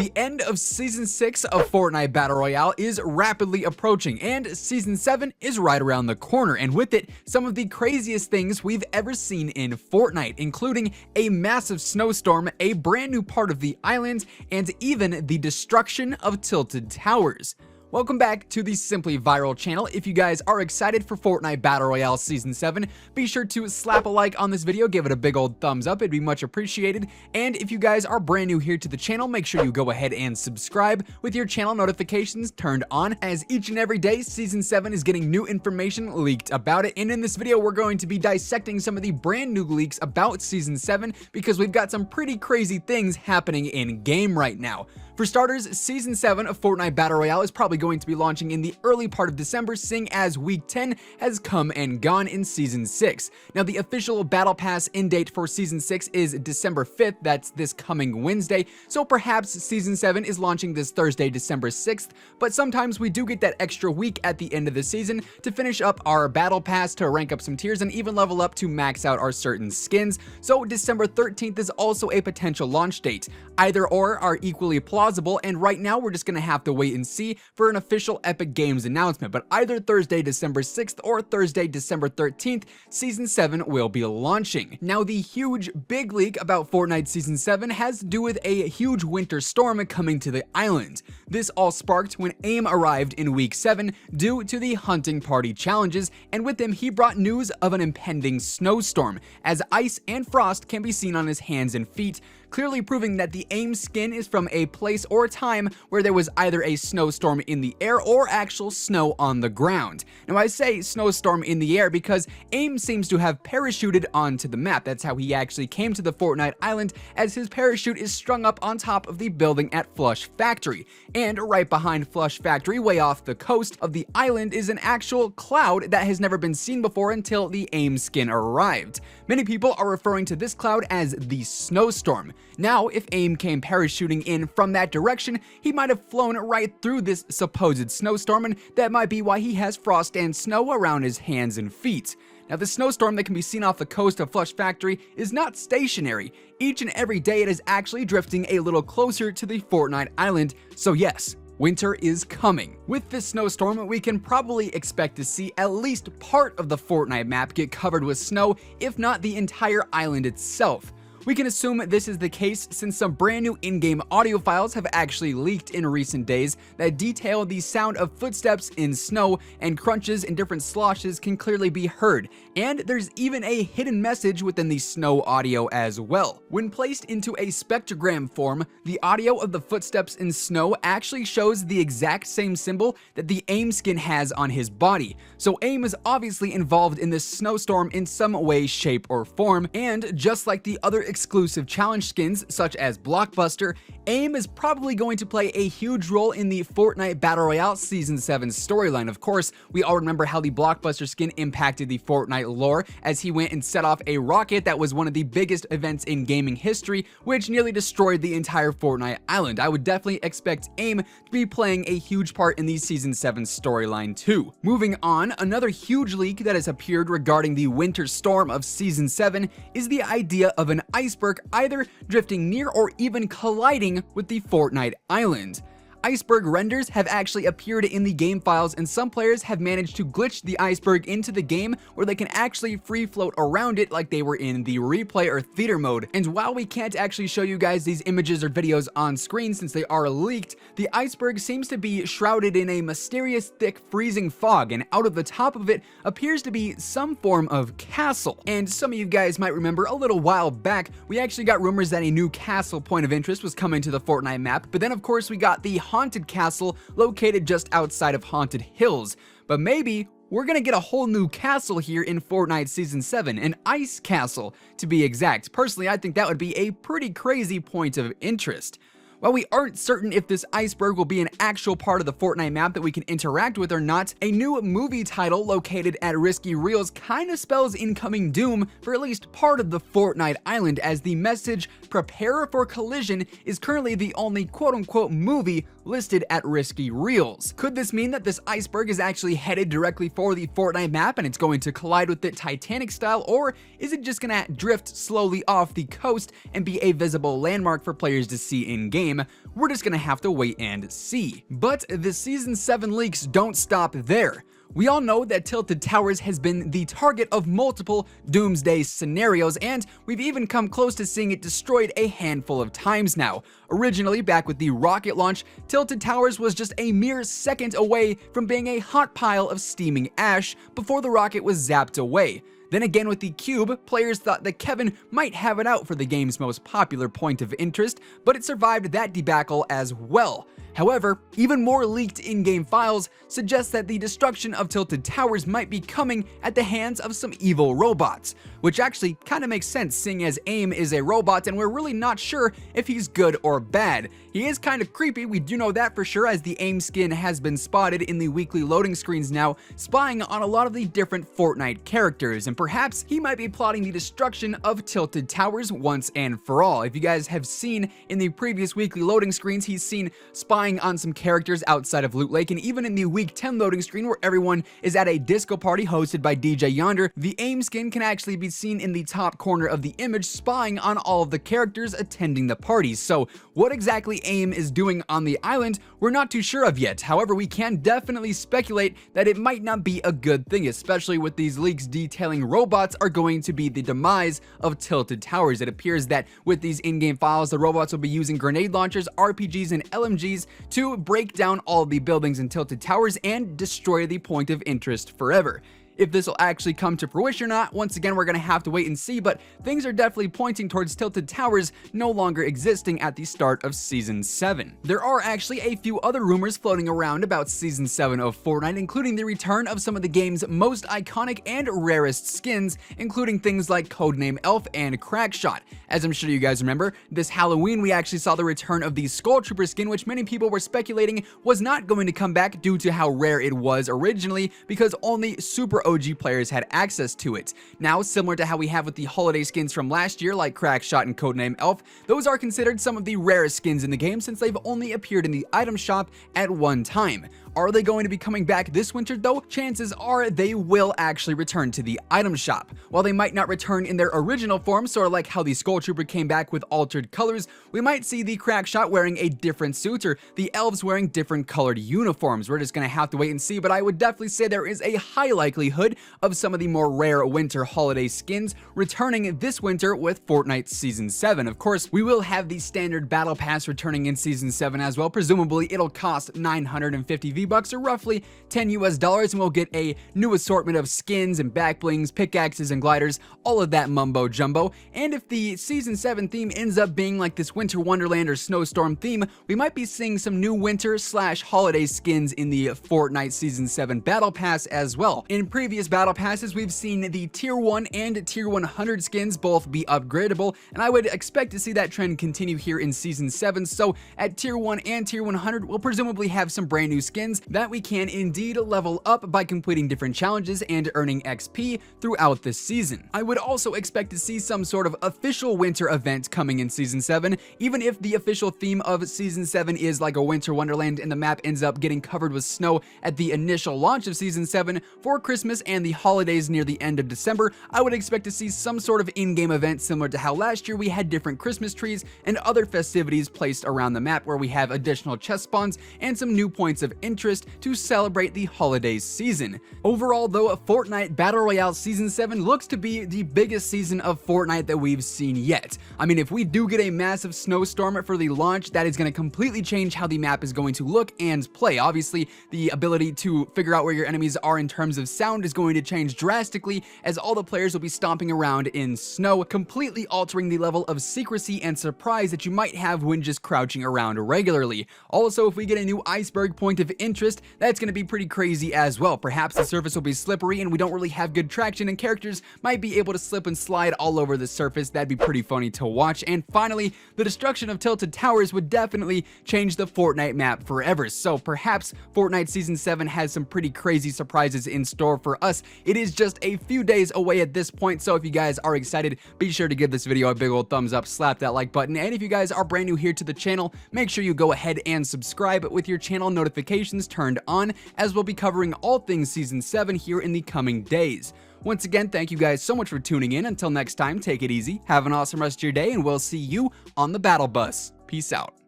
The end of Season 6 of Fortnite Battle Royale is rapidly approaching, and Season 7 is right around the corner, and with it, some of the craziest things we've ever seen in Fortnite, including a massive snowstorm, a brand new part of the island, and even the destruction of tilted towers. Welcome back to the Simply Viral channel. If you guys are excited for Fortnite Battle Royale Season 7, be sure to slap a like on this video, give it a big old thumbs up, it'd be much appreciated. And if you guys are brand new here to the channel, make sure you go ahead and subscribe with your channel notifications turned on, as each and every day Season 7 is getting new information leaked about it. And in this video, we're going to be dissecting some of the brand new leaks about Season 7 because we've got some pretty crazy things happening in game right now. For starters, Season 7 of Fortnite Battle Royale is probably going to be launching in the early part of December, seeing as Week 10 has come and gone in Season 6. Now, the official Battle Pass end date for Season 6 is December 5th, that's this coming Wednesday, so perhaps Season 7 is launching this Thursday, December 6th, but sometimes we do get that extra week at the end of the season to finish up our Battle Pass, to rank up some tiers, and even level up to max out our certain skins, so December 13th is also a potential launch date. Either or are equally plausible, and right now we're just gonna have to wait and see for an official Epic Games announcement, but either Thursday, December 6th or Thursday, December 13th, Season 7 will be launching. Now, the huge big leak about Fortnite Season 7 has to do with a huge winter storm coming to the island. This all sparked when AIM arrived in Week 7 due to the hunting party challenges, and with him he brought news of an impending snowstorm, as ice and frost can be seen on his hands and feet, clearly proving that the AIM skin is from a place or time where there was either a snowstorm in the air or actual snow on the ground. Now, I say snowstorm in the air because AIM seems to have parachuted onto the map. That's how he actually came to the Fortnite island, as his parachute is strung up on top of the building at Flush Factory. And right behind Flush Factory, way off the coast of the island, is an actual cloud that has never been seen before until the AIM skin arrived. Many people are referring to this cloud as the snowstorm. Now, if AIM came parachuting in from that direction, he might have flown right through this supposed snowstorm, and that might be why he has frost and snow around his hands and feet. Now, the snowstorm that can be seen off the coast of Flush Factory is not stationary. Each and every day it is actually drifting a little closer to the Fortnite island, so yes, winter is coming. With this snowstorm, we can probably expect to see at least part of the Fortnite map get covered with snow, if not the entire island itself. We can assume this is the case since some brand new in-game audio files have actually leaked in recent days that detail the sound of footsteps in snow, and crunches and different sloshes can clearly be heard. And there's even a hidden message within the snow audio as well. When placed into a spectrogram form, the audio of the footsteps in snow actually shows the exact same symbol that the AIM skin has on his body. So AIM is obviously involved in this snowstorm in some way, shape, or form, and just like the other exclusive challenge skins such as Blockbuster, AIM is probably going to play a huge role in the Fortnite Battle Royale Season 7 storyline. Of course, we all remember how the Blockbuster skin impacted the Fortnite lore, as he went and set off a rocket that was one of the biggest events in gaming history, which nearly destroyed the entire Fortnite island. I would definitely expect AIM to be playing a huge part in the Season 7 storyline too. Moving on, another huge leak that has appeared regarding the winter storm of Season 7 is the idea of an iceberg either drifting near or even colliding with the Fortnite island. Iceberg renders have actually appeared in the game files, and some players have managed to glitch the iceberg into the game where they can actually free float around it like they were in the replay or theater mode. And while we can't actually show you guys these images or videos on screen since they are leaked, the iceberg seems to be shrouded in a mysterious thick freezing fog, and out of the top of it appears to be some form of castle. And some of you guys might remember a little while back we actually got rumors that a new castle point of interest was coming to the Fortnite map, but then of course we got the haunted castle located just outside of Haunted Hills. But maybe we're gonna get a whole new castle here in Fortnite Season 7, an ice castle to be exact. Personally, I think that would be a pretty crazy point of interest. While we aren't certain if this iceberg will be an actual part of the Fortnite map that we can interact with or not, a new movie title located at Risky Reels kinda spells incoming doom for at least part of the Fortnite island, as the message "Prepare for Collision" is currently the only quote-unquote movie listed at Risky Reels. Could this mean that this iceberg is actually headed directly for the Fortnite map and it's going to collide with it Titanic style, or is it just gonna drift slowly off the coast and be a visible landmark for players to see in game? game, we're just gonna have to wait and see. But the Season 7 leaks don't stop there. We all know that Tilted Towers has been the target of multiple doomsday scenarios, and we've even come close to seeing it destroyed a handful of times now. Originally, back with the rocket launch, Tilted Towers was just a mere second away from being a hot pile of steaming ash before the rocket was zapped away. Then again with the cube, players thought that Kevin might have it out for the game's most popular point of interest, but it survived that debacle as well. However, even more leaked in-game files suggest that the destruction of Tilted Towers might be coming at the hands of some evil robots, which actually kind of makes sense seeing as AIM is a robot and we're really not sure if he's good or bad. He is kind of creepy, we do know that for sure, as the AIM skin has been spotted in the weekly loading screens now, spying on a lot of the different Fortnite characters, and perhaps he might be plotting the destruction of Tilted Towers once and for all. If you guys have seen in the previous weekly loading screens, he's seen spying on some characters outside of Loot Lake, and even in the week 10 loading screen where everyone is at a disco party hosted by DJ Yonder, the AIM skin can actually be seen in the top corner of the image spying on all of the characters attending the parties. So what exactly AIM is doing on the island, we're not too sure of yet. However, we can definitely speculate that it might not be a good thing, especially with these leaks detailing robots are going to be the demise of Tilted Towers. It appears that with these in-game files, the robots will be using grenade launchers, RPGs, and LMGs to break down all the buildings in Tilted Towers and destroy the point of interest forever. If this will actually come to fruition or not, once again, we're going to have to wait and see, but things are definitely pointing towards Tilted Towers no longer existing at the start of Season 7. There are actually a few other rumors floating around about Season 7 of Fortnite, including the return of some of the game's most iconic and rarest skins, including things like Codename Elf and Crackshot. As I'm sure you guys remember, this Halloween we actually saw the return of the Skull Trooper skin, which many people were speculating was not going to come back due to how rare it was originally, because only super OG players had access to it. Now, similar to how we have with the holiday skins from last year like Crackshot and Codename Elf, those are considered some of the rarest skins in the game since they've only appeared in the item shop at one time. Are they going to be coming back this winter though? Chances are they will actually return to the item shop. While they might not return in their original form, sort of like how the Skull Trooper came back with altered colors, we might see the Crackshot wearing a different suit or the elves wearing different colored uniforms. We're just gonna have to wait and see, but I would definitely say there is a high likelihood of some of the more rare winter holiday skins returning this winter with Fortnite Season 7. Of course, we will have the standard battle pass returning in Season 7 as well. Presumably it'll cost 950 V-Bucks or roughly $10 US, and we'll get a new assortment of skins and back blings, pickaxes and gliders, all of that mumbo jumbo. And if the Season 7 theme ends up being like this winter wonderland or snowstorm theme, we might be seeing some new winter / holiday skins in the Fortnite Season 7 battle pass as well. In previous battle passes, we've seen the tier 1 and tier 100 skins both be upgradable, and I would expect to see that trend continue here in Season 7. So at tier 1 and tier 100, we'll presumably have some brand new skins that we can indeed level up by completing different challenges and earning XP throughout the season. I would also expect to see some sort of official winter event coming in Season 7, even if the official theme of Season 7 is like a winter wonderland and the map ends up getting covered with snow at the initial launch of Season 7 for Christmas and the holidays near the end of December. I would expect to see some sort of in-game event similar to how last year we had different Christmas trees and other festivities placed around the map where we have additional chest spawns and some new points of interest to celebrate the holiday season. Overall though, Fortnite Battle Royale Season 7 looks to be the biggest season of Fortnite that we've seen yet. I mean, if we do get a massive snowstorm for the launch, that is going to completely change how the map is going to look and play. Obviously, the ability to figure out where your enemies are in terms of sound is going to change drastically, as all the players will be stomping around in snow, completely altering the level of secrecy and surprise that you might have when just crouching around regularly. Also, if we get a new Iceberg point of interest, that's going to be pretty crazy as well. Perhaps the surface will be slippery and we don't really have good traction, and characters might be able to slip and slide all over the surface. That'd be pretty funny to watch. And finally, the destruction of Tilted Towers would definitely change the Fortnite map forever. So perhaps Fortnite Season 7 has some pretty crazy surprises in store for us. It is just a few days away at this point, so if you guys are excited, be sure to give this video a big old thumbs up, slap that like button, and if you guys are brand new here to the channel, make sure you go ahead and subscribe with your channel notifications turned on, as we'll be covering all things Season 7 here in the coming days. Once again, thank you guys so much for tuning in. Until next time, take it easy, have an awesome rest of your day, and we'll see you on the battle bus. Peace out.